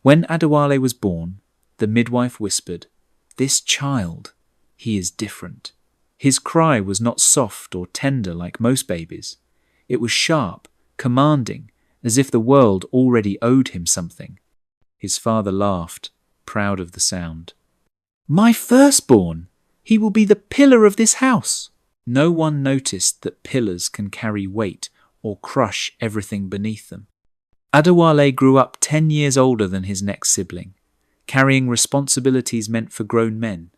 When Adewale was born, the midwife whispered, "This child, he is different." His cry was not soft or tender like most babies. It was sharp, commanding, as if the world already owed him something. His father laughed, proud of the sound. "My firstborn! He will be the pillar of this house!" No one noticed that pillars can carry weight or crush everything beneath them. Adewale grew up 10 years older than his next sibling, carrying responsibilities meant for grown men.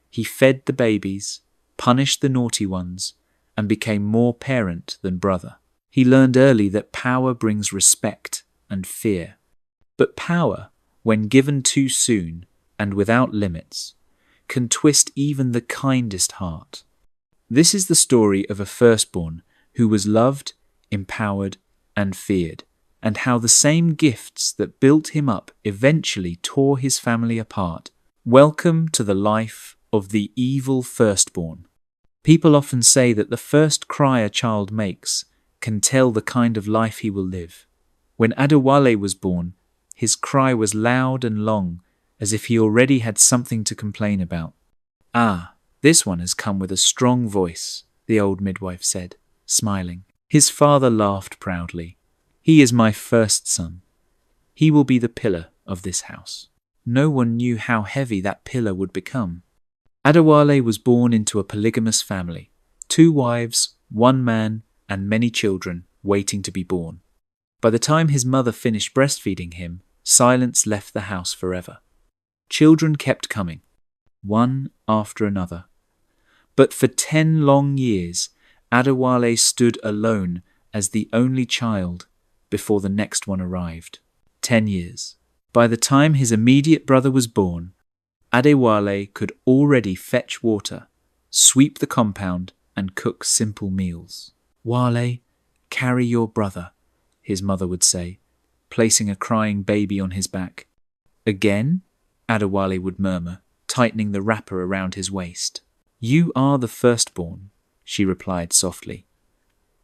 He fed the babies, punished the naughty ones, and became more parent than brother. He learned early that power brings respect and fear. But power, when given too soon and without limits, can twist even the kindest heart. This is the story of a firstborn who was loved, empowered, and feared, and how the same gifts that built him up eventually tore his family apart. Welcome to the life of the evil firstborn. People often say that the first cry a child makes can tell the kind of life he will live. When Adewale was born, his cry was loud and long, as if he already had something to complain about. "Ah, this one has come with a strong voice," the old midwife said, smiling. His father laughed proudly. "He is my first son. He will be the pillar of this house." No one knew how heavy that pillar would become. Adewale was born into a polygamous family, 2 wives, 1 man, and many children waiting to be born. By the time his mother finished breastfeeding him, silence left the house forever. Children kept coming, one after another. But for 10 long years, Adewale stood alone as the only child before the next one arrived. 10 years. By the time his immediate brother was born, Adewale could already fetch water, sweep the compound, and cook simple meals. "Wale, carry your brother," his mother would say, placing a crying baby on his back. "Again?" Adewale would murmur, tightening the wrapper around his waist. "You are the firstborn," she replied softly.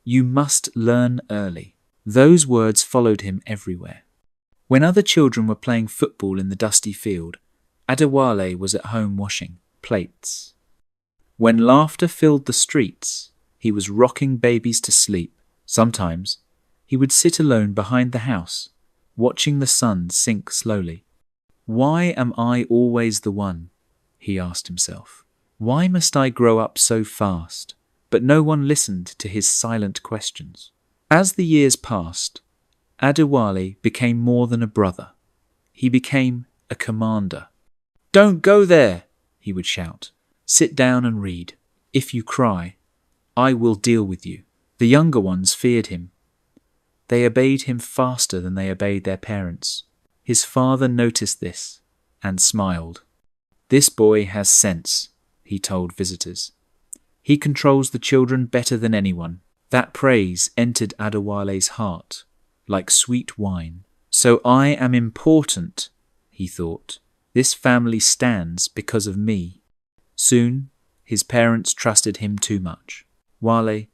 "You must learn early." Those words followed him everywhere. When other children were playing football in the dusty field, Adewale was at home washing plates. When laughter filled the streets, he was rocking babies to sleep. Sometimes he would sit alone behind the house, watching the sun sink slowly. "Why am I always the one?" he asked himself. "Why must I grow up so fast?" But no one listened to his silent questions. As the years passed, Adewale became more than a brother. He became a commander. "Don't go there," he would shout. "Sit down and read. If you cry, I will deal with you." The younger ones feared him. They obeyed him faster than they obeyed their parents. His father noticed this and smiled. "This boy has sense," he told visitors. "He controls the children better than anyone." That praise entered Adewale's heart like sweet wine. "So I am important," he thought. "This family stands because of me." Soon, his parents trusted him too much. "Wale,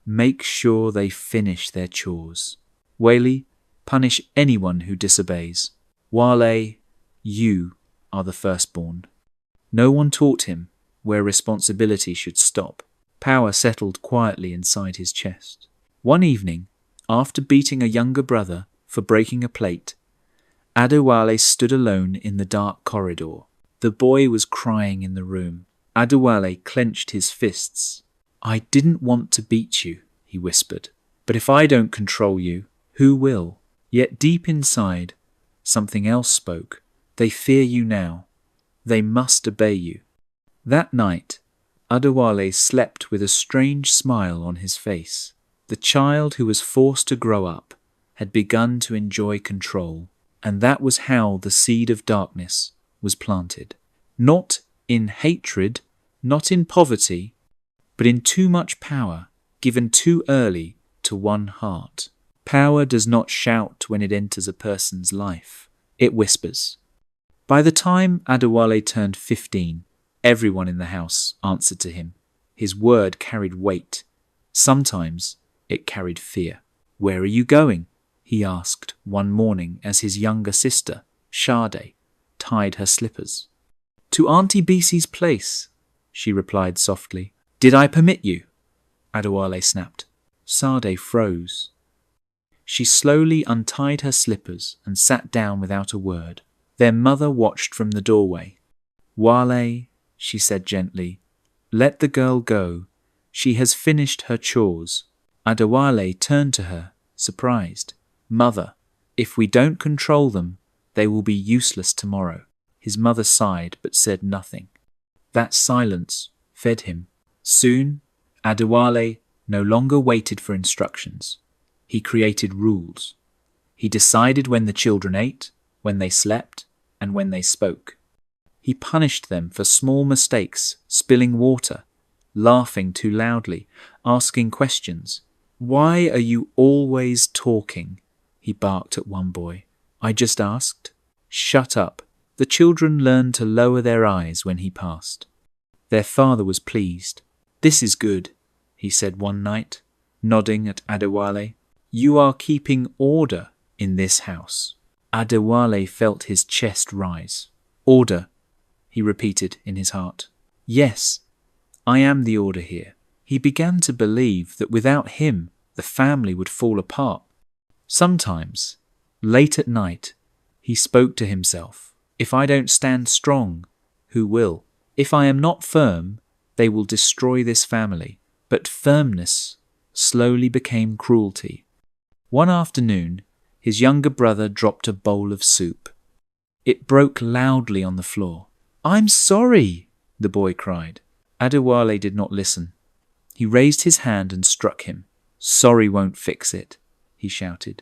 make sure they finish their chores. Wale, punish anyone who disobeys. Wale, you are the firstborn." No one taught him where responsibility should stop. Power settled quietly inside his chest. One evening, after beating a younger brother for breaking a plate, Adewale stood alone in the dark corridor. The boy was crying in the room. Adewale clenched his fists. "I didn't want to beat you," he whispered. "But if I don't control you, who will?" Yet deep inside, something else spoke. "They fear you now. They must obey you." That night, Adewale slept with a strange smile on his face. The child who was forced to grow up had begun to enjoy control, and that was how the seed of darkness was planted. Not in hatred, not in poverty, but in too much power given too early to one heart. Power does not shout when it enters a person's life. It whispers. By the time Adewale turned 15, everyone in the house answered to him. His word carried weight. Sometimes it carried fear. "Where are you going?" he asked one morning as his younger sister Sade tied her slippers. "To Auntie Bisi's place," she replied softly. "Did I permit you?" Adewale snapped. Sade froze. She slowly untied her slippers and sat down without a word. Their mother watched from the doorway. "Wale," she said gently, "let the girl go. She has finished her chores." Adewale turned to her, surprised. "Mother, if we don't control them, they will be useless tomorrow." His mother sighed but said nothing. That silence fed him. Soon, Adewale no longer waited for instructions. He created rules. He decided when the children ate, when they slept, and when they spoke. He punished them for small mistakes, spilling water, laughing too loudly, asking questions. "Why are you always talking?" he barked at one boy. "I just asked." "Shut up." The children learned to lower their eyes when he passed. Their father was pleased. "This is good," he said one night, nodding at Adewale. "You are keeping order in this house." Adewale felt his chest rise. "Order," he repeated in his heart. "Yes, I am the order here." He began to believe that without him, the family would fall apart. Sometimes, late at night, he spoke to himself. "If I don't stand strong, who will? If I am not firm, they will destroy this family." But firmness slowly became cruelty. One afternoon, his younger brother dropped a bowl of soup. It broke loudly on the floor. "I'm sorry," the boy cried. Adewale did not listen. He raised his hand and struck him. "Sorry won't fix it," he shouted.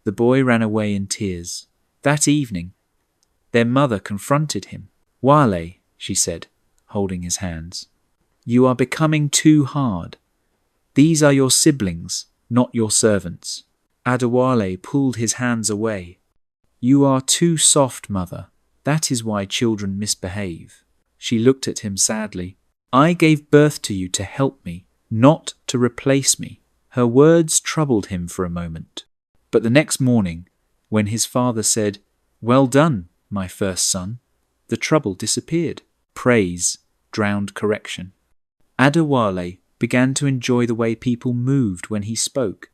The boy ran away in tears. That evening, their mother confronted him. "Wale," she said, holding his hands, "you are becoming too hard. These are your siblings, not your servants." Adewale pulled his hands away. "You are too soft, mother. That is why children misbehave." She looked at him sadly. "I gave birth to you to help me, not to replace me." Her words troubled him for a moment. But the next morning, when his father said, "Well done, my first son," the trouble disappeared. Praise drowned correction. Adewale began to enjoy the way people moved when he spoke,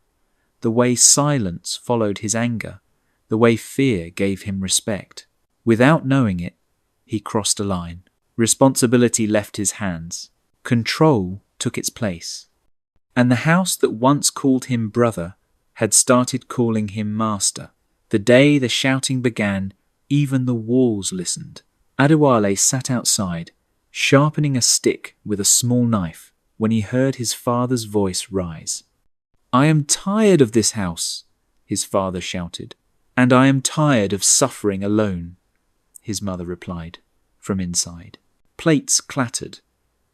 the way silence followed his anger, the way fear gave him respect. Without knowing it, he crossed a line. Responsibility left his hands. Control took its place. And the house that once called him brother had started calling him master. The day the shouting began, even the walls listened. Adewale sat outside, sharpening a stick with a small knife, when he heard his father's voice rise. "I am tired of this house," his father shouted. "And I am tired of suffering alone," his mother replied from inside. Plates clattered.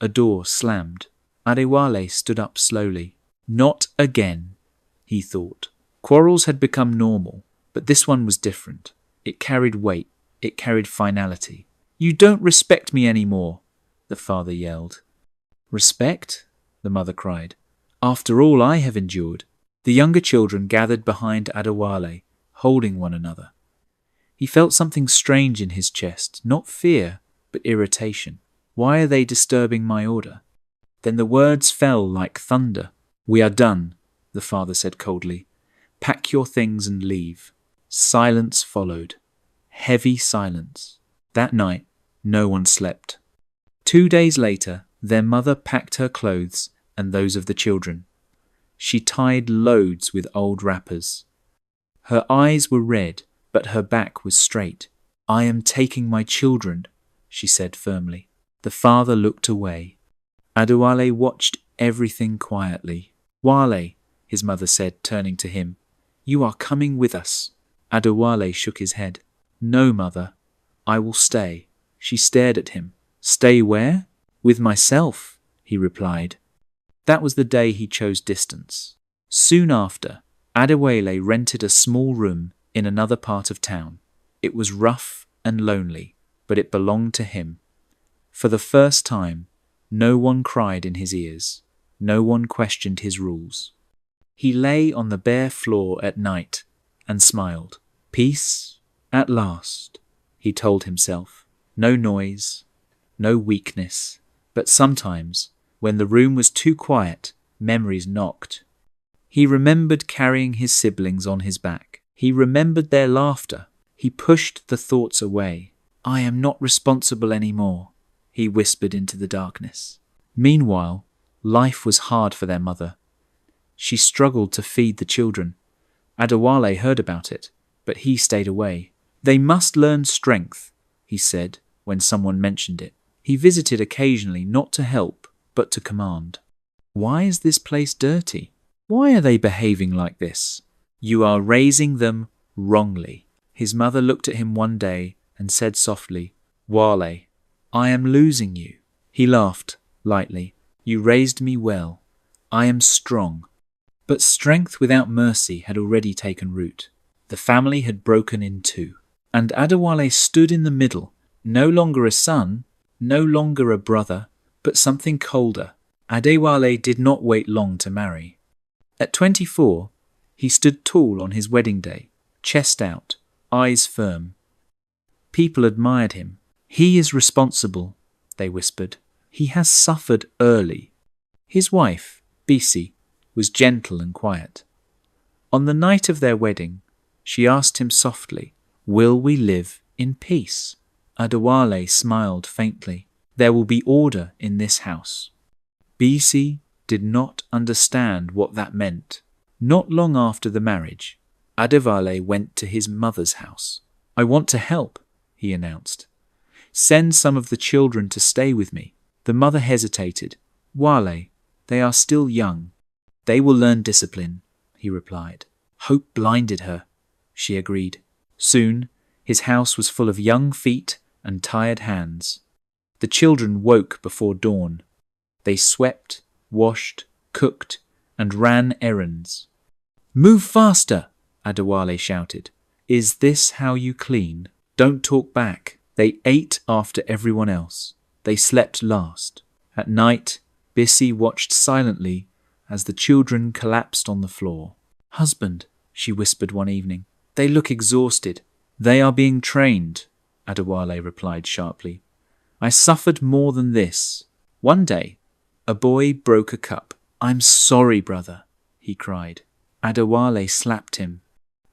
A door slammed. Adewale stood up slowly. Not again, he thought. Quarrels had become normal, but this one was different. It carried weight. It carried finality. "You don't respect me anymore," the father yelled. "Respect?" the mother cried. "After all I have endured." The younger children gathered behind Adewale, holding one another. He felt something strange in his chest, not fear, but irritation. "Why are they disturbing my order?" Then the words fell like thunder. "We are done," the father said coldly. "Pack your things and leave." Silence followed. Heavy silence. That night, no one slept. 2 days later, their mother packed her clothes and those of the children. She tied loads with old wrappers. Her eyes were red, but her back was straight. "I am taking my children," she said firmly. The father looked away. Adewale watched everything quietly. "Wale," his mother said, turning to him, "you are coming with us." Adewale shook his head. "No, mother, I will stay." She stared at him. "Stay where?" "With myself," he replied. That was the day he chose distance. Soon after, Adewale rented a small room in another part of town. It was rough and lonely, but it belonged to him. For the first time, no one cried in his ears. No one questioned his rules. He lay on the bare floor at night and smiled. Peace At last, he told himself, no noise, no weakness, but sometimes, when the room was too quiet, memories knocked. He remembered carrying his siblings on his back. He remembered their laughter. He pushed the thoughts away. I am not responsible anymore, he whispered into the darkness. Meanwhile, life was hard for their mother. She struggled to feed the children. Adewale heard about it, but he stayed away. They must learn strength, he said when someone mentioned it. He visited occasionally, not to help, but to command. Why is this place dirty? Why are they behaving like this? You are raising them wrongly. His mother looked at him one day and said softly, Wale, I am losing you. He laughed lightly. You raised me well. I am strong. But strength without mercy had already taken root. The family had broken in two. And Adewale stood in the middle, no longer a son, no longer a brother, but something colder. Adewale did not wait long to marry. At 24, he stood tall on his wedding day, chest out, eyes firm. People admired him. He is responsible, they whispered. He has suffered early. His wife, Bisi, was gentle and quiet. On the night of their wedding, she asked him softly, Will we live in peace? Adewale smiled faintly. There will be order in this house. Bisi did not understand what that meant. Not long after the marriage, Adewale went to his mother's house. I want to help, he announced. Send some of the children to stay with me. The mother hesitated. Wale, they are still young. They will learn discipline, he replied. Hope blinded her, she agreed. Soon, his house was full of young feet and tired hands. The children woke before dawn. They swept, washed, cooked, and ran errands. Move faster, Adewale shouted. Is this how you clean? Don't talk back. They ate after everyone else. They slept last. At night, Bisi watched silently as the children collapsed on the floor. Husband, she whispered one evening, they look exhausted. They are being trained, Adewale replied sharply. I suffered more than this. One day, a boy broke a cup. I'm sorry, brother, he cried. Adewale slapped him.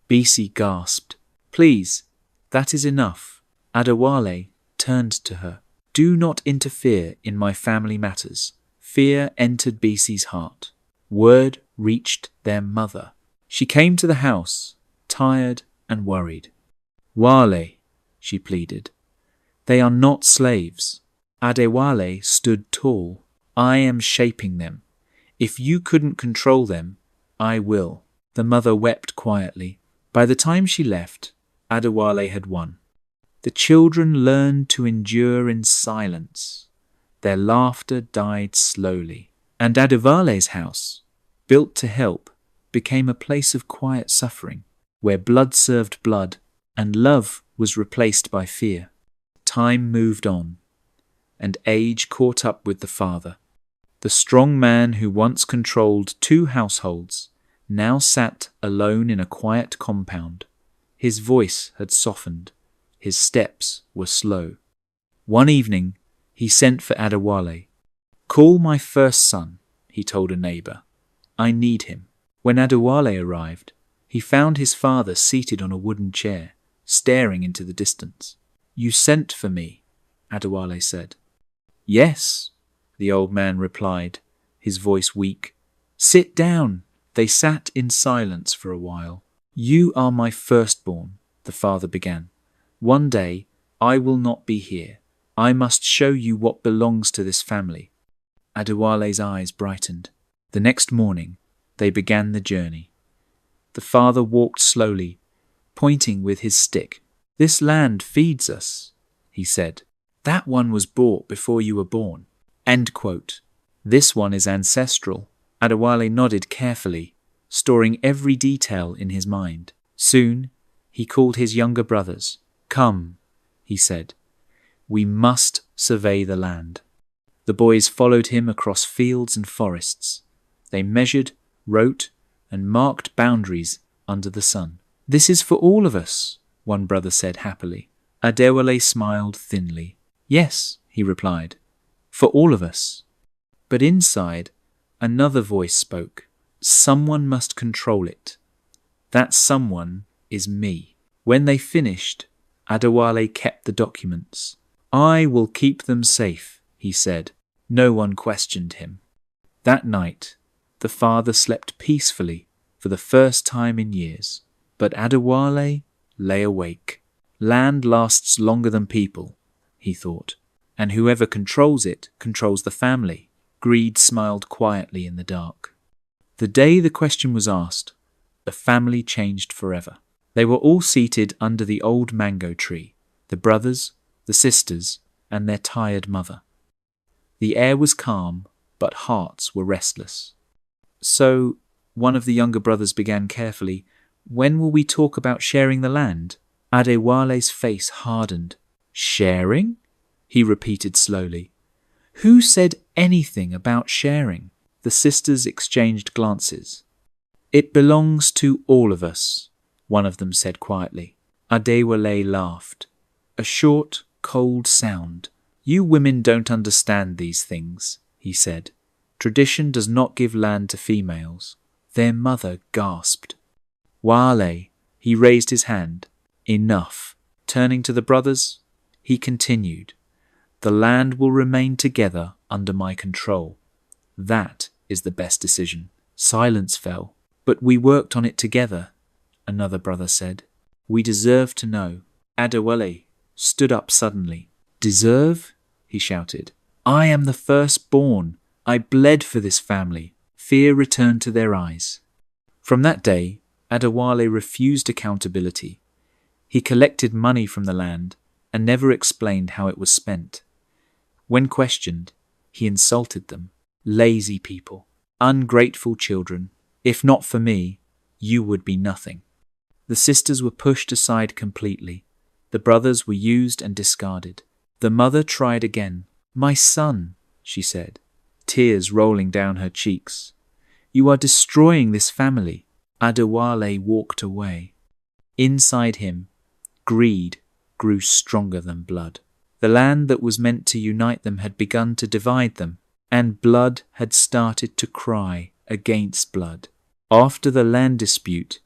Bisi gasped. Please, that is enough. Adewale turned to her. Do not interfere in my family matters. Fear entered Bisi's heart. Word reached their mother. She came to the house, tired and worried. Wale, she pleaded. They are not slaves. Adewale stood tall. I am shaping them. If you couldn't control them, I will. The mother wept quietly. By the time she left, Adewale had won. The children learned to endure in silence. Their laughter died slowly. And Adewale's house, built to help, became a place of quiet suffering, where blood served blood and love was replaced by fear. Time moved on, and age caught up with the father. The strong man who once controlled 2 households now sat alone in a quiet compound. His voice had softened. His steps were slow. One evening, he sent for Adewale. Call my first son, he told a neighbour. I need him. When Adewale arrived, he found his father seated on a wooden chair, staring into the distance. You sent for me, Adewale said. Yes, the old man replied, his voice weak. Sit down. They sat in silence for a while. You are my firstborn, the father began. One day, I will not be here. I must show you what belongs to this family. Adewale's eyes brightened. The next morning, they began the journey. The father walked slowly, pointing with his stick. This land feeds us, he said. That one was bought before you were born. End quote. This one is ancestral. Adewale nodded carefully, storing every detail in his mind. Soon, he called his younger brothers. Come, he said. We must survey the land. The boys followed him across fields and forests. They measured, wrote, and marked boundaries under the sun. This is for all of us, one brother said happily. Adewale smiled thinly. Yes, he replied, for all of us. But inside, another voice spoke. Someone must control it. That someone is me. When they finished, Adewale kept the documents. I will keep them safe, he said. No one questioned him. That night, the father slept peacefully for the first time in years. But Adewale lay awake. Land lasts longer than people, he thought, and whoever controls it controls the family. Greed smiled quietly in the dark. The day the question was asked, the family changed forever. They were all seated under the old mango tree, the brothers, the sisters, and their tired mother. The air was calm, but hearts were restless. So, one of the younger brothers began carefully, when will we talk about sharing the land? Adewale's face hardened. Sharing? He repeated slowly. Who said anything about sharing? The sisters exchanged glances. It belongs to all of us, one of them said quietly. Adewale laughed. A short, cold sound. You women don't understand these things, he said. Tradition does not give land to females. Their mother gasped. Wale, he raised his hand. Enough. Turning to the brothers, he continued. The land will remain together under my control. That is the best decision. Silence fell. But we worked on it together, another brother said. We deserve to know. Adewale stood up suddenly. Deserve? He shouted. I am the firstborn. I bled for this family. Fear returned to their eyes. From that day, Adewale refused accountability. He collected money from the land and never explained how it was spent. When questioned, he insulted them. Lazy people, ungrateful children. If not for me, you would be nothing. The sisters were pushed aside completely. The brothers were used and discarded. The mother tried again. My son, she said, tears rolling down her cheeks. You are destroying this family. Adewale walked away. Inside him, greed grew stronger than blood. The land that was meant to unite them had begun to divide them, and blood had started to cry against blood. After the land dispute,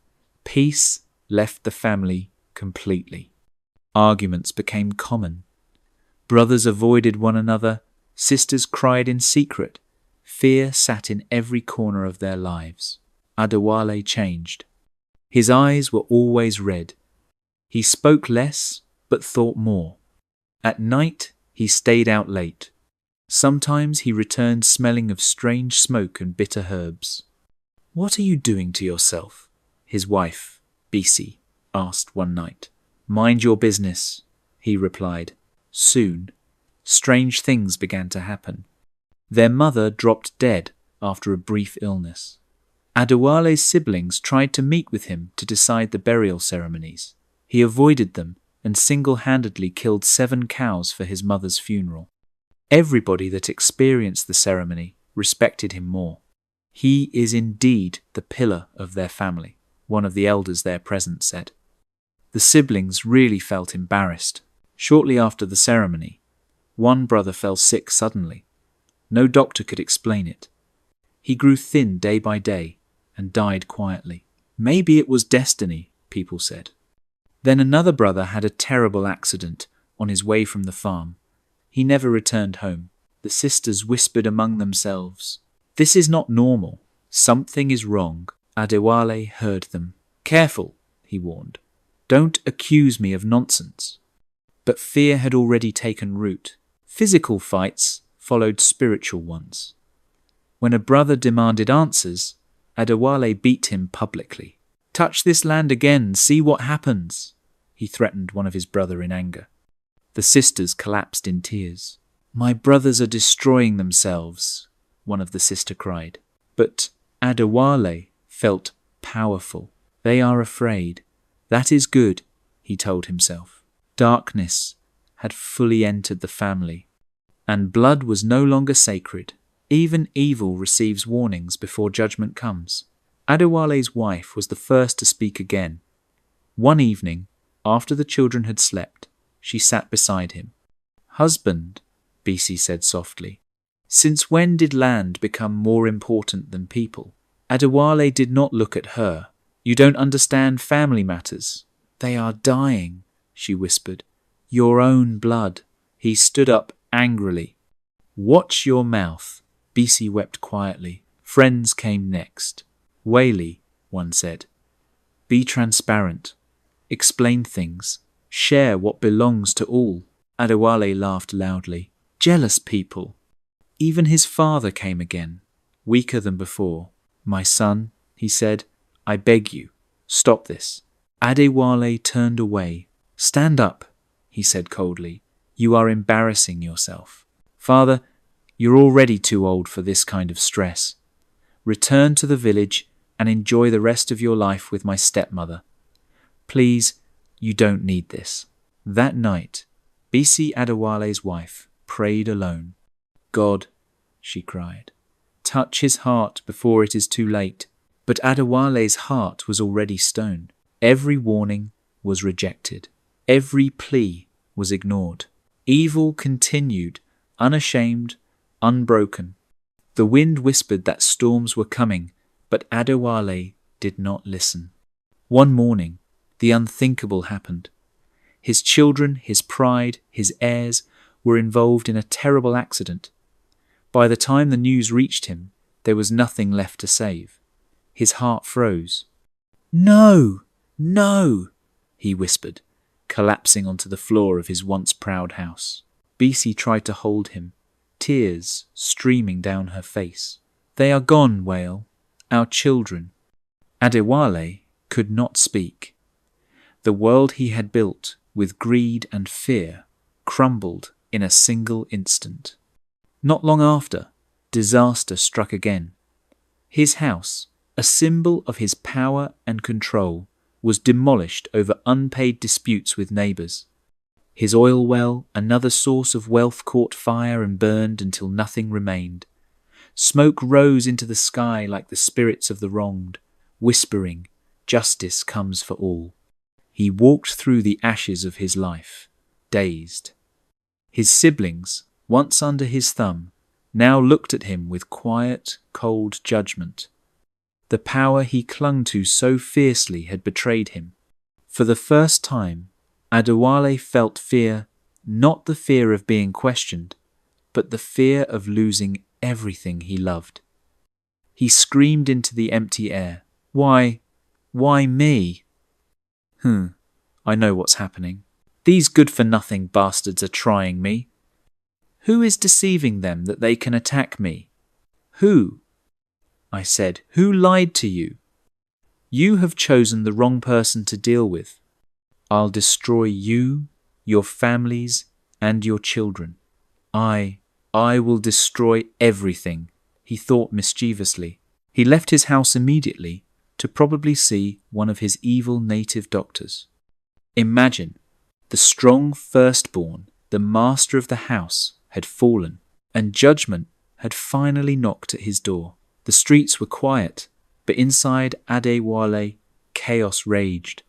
peace left the family completely. Arguments became common. Brothers avoided one another, sisters cried in secret. Fear sat in every corner of their lives. Adewale changed. His eyes were always red. He spoke less, but thought more. At night, he stayed out late. Sometimes he returned smelling of strange smoke and bitter herbs. What are you doing to yourself? His wife, Bisi, asked one night. Mind your business, he replied. Soon, strange things began to happen. Their mother dropped dead after a brief illness. Adewale's siblings tried to meet with him to decide the burial ceremonies. He avoided them and single-handedly killed 7 cows for his mother's funeral. Everybody that experienced the ceremony respected him more. He is indeed the pillar of their family, one of the elders there present said. The siblings really felt embarrassed. Shortly after the ceremony, one brother fell sick suddenly. No doctor could explain it. He grew thin day by day and died quietly. Maybe it was destiny, people said. Then another brother had a terrible accident on his way from the farm. He never returned home. The sisters whispered among themselves, This is not normal. Something is wrong. Adewale heard them. Careful, he warned. Don't accuse me of nonsense. But fear had already taken root. Physical fights followed spiritual ones. When a brother demanded answers, Adewale beat him publicly. Touch this land again, see what happens, he threatened one of his brother in anger. The sisters collapsed in tears. My brothers are destroying themselves, one of the sister cried. But Adewale felt powerful. They are afraid. That is good, he told himself. Darkness had fully entered the family, and blood was no longer sacred. Even evil receives warnings before judgment comes. Adewale's wife was the first to speak again. One evening, After the children had slept, she sat beside him. "Husband," Bisi said softly, "since when did land become more important than people?" Adewale did not look at her. "You don't understand family matters. They are dying," she whispered. "Your own blood." He stood up angrily. "Watch your mouth." Bisi wept quietly. Friends came next. "Whaley," one said, "be transparent. Explain things. Share what belongs to all." Adewale laughed loudly. "Jealous people." Even his father came again, weaker than before. "My son," he said, "I beg you, stop this." Adewale turned away. "Stand up," he said coldly. "You are embarrassing yourself." "Father, you're already too old for this kind of stress. Return to the village and enjoy the rest of your life with my stepmother. Please, you don't need this." That night, Bisi Adewale's wife prayed alone. "God," she cried, "touch his heart before it is too late." But Adewale's heart was already stone. Every warning was rejected. Every plea was ignored. Evil continued, unashamed, unbroken. The wind whispered that storms were coming, but Adewale did not listen. One morning, the unthinkable happened. His children, his pride, his heirs were involved in a terrible accident. By the time the news reached him, there was nothing left to save. His heart froze. "No, no," he whispered, collapsing onto the floor of his once proud house. Bisi tried to hold him, tears streaming down her face. "They are gone, Whale, our children." Adewale could not speak. The world he had built with greed and fear crumbled in a single instant. Not long after, disaster struck again. His house, a symbol of his power and control, was demolished over unpaid disputes with neighbours. His oil well, another source of wealth, caught fire and burned until nothing remained. Smoke rose into the sky like the spirits of the wronged, whispering, "Justice comes for all." He walked through the ashes of his life, dazed. His siblings, once under his thumb, now looked at him with quiet, cold judgment. The power he clung to so fiercely had betrayed him. For the first time, Adewale felt fear, not the fear of being questioned, but the fear of losing everything he loved. He screamed into the empty air, Why me? I know what's happening. These good-for-nothing bastards are trying me. Who is deceiving them that they can attack me? Who? I said, who lied to you? You have chosen the wrong person to deal with. I'll destroy you, your families, and your children. I will destroy everything, he thought mischievously. He left his house immediately to probably see one of his evil native doctors. Imagine, the strong firstborn, the master of the house, had fallen, and judgment had finally knocked at his door. The streets were quiet, but inside Adewale, chaos raged.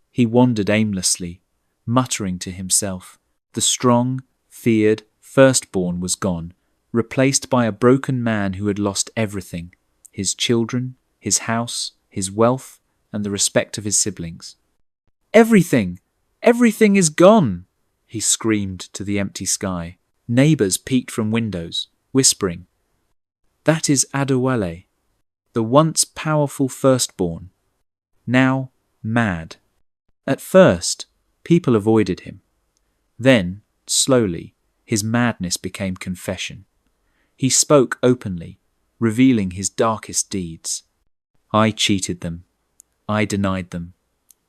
He wandered aimlessly, muttering to himself. The strong, feared firstborn was gone, replaced by a broken man who had lost everything: his children, his house, his wealth, and the respect of his siblings. Everything! Everything is gone! He screamed to the empty sky. Neighbours peeked from windows, whispering. That is Adewale, the once powerful firstborn, now mad. At first, people avoided him. Then, slowly, his madness became confession. He spoke openly, revealing his darkest deeds. I cheated them. I denied them.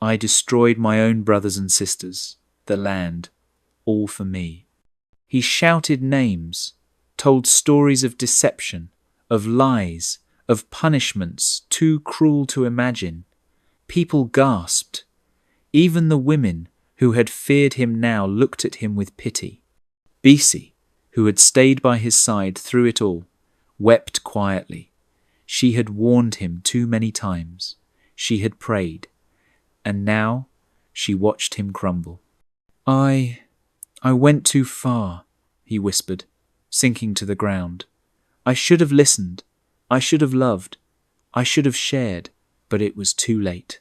I destroyed my own brothers and sisters, the land, all for me. He shouted names, told stories of deception, of lies, of punishments too cruel to imagine. People gasped. Even the women who had feared him now looked at him with pity. Bisi, who had stayed by his side through it all, wept quietly. She had warned him too many times. She had prayed. And now She watched him crumble. I went too far, he whispered, sinking to the ground. I should have listened. I should have loved. I should have shared, but it was too late.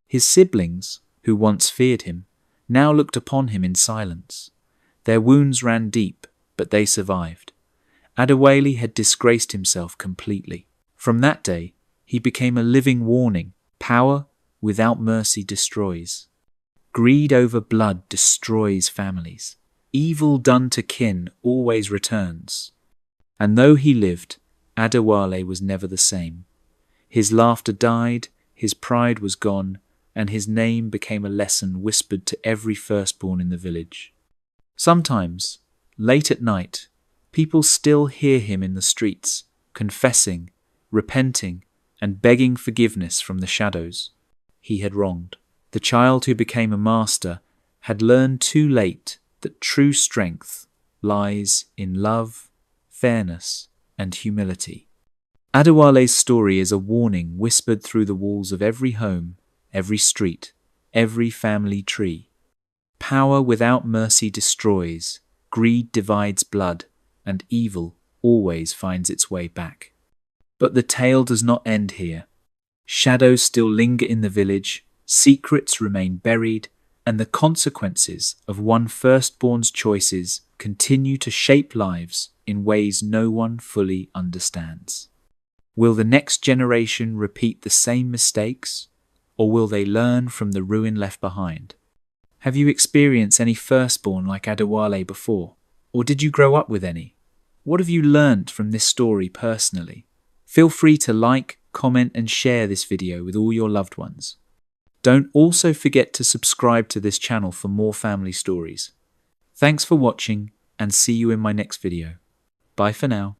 His siblings, who once feared him, now looked upon him in silence. Their wounds ran deep, but they survived. Adewale had disgraced himself completely. From that day, he became a living warning. Power without mercy destroys. Greed over blood destroys families. Evil done to kin always returns. And though he lived, Adewale was never the same. His laughter died, his pride was gone, and his name became a lesson whispered to every firstborn in the village. Sometimes, late at night, people still hear him in the streets, confessing, repenting, and begging forgiveness from the shadows. He had wronged. The child who became a master had learned too late that true strength lies in love, fairness, and humility. Adewale's story is a warning whispered through the walls of every home, every street, every family tree. Power without mercy destroys, greed divides blood, and evil always finds its way back. But the tale does not end here. Shadows still linger in the village, secrets remain buried, and the consequences of one firstborn's choices continue to shape lives in ways no one fully understands. Will the next generation repeat the same mistakes, or will they learn from the ruin left behind? Have you experienced any firstborn like Adewale before, or did you grow up with any? What have you learnt from this story personally? Feel free to like, comment and share this video with all your loved ones. Don't also forget to subscribe to this channel for more family stories. Thanks for watching and see you in my next video. Bye for now.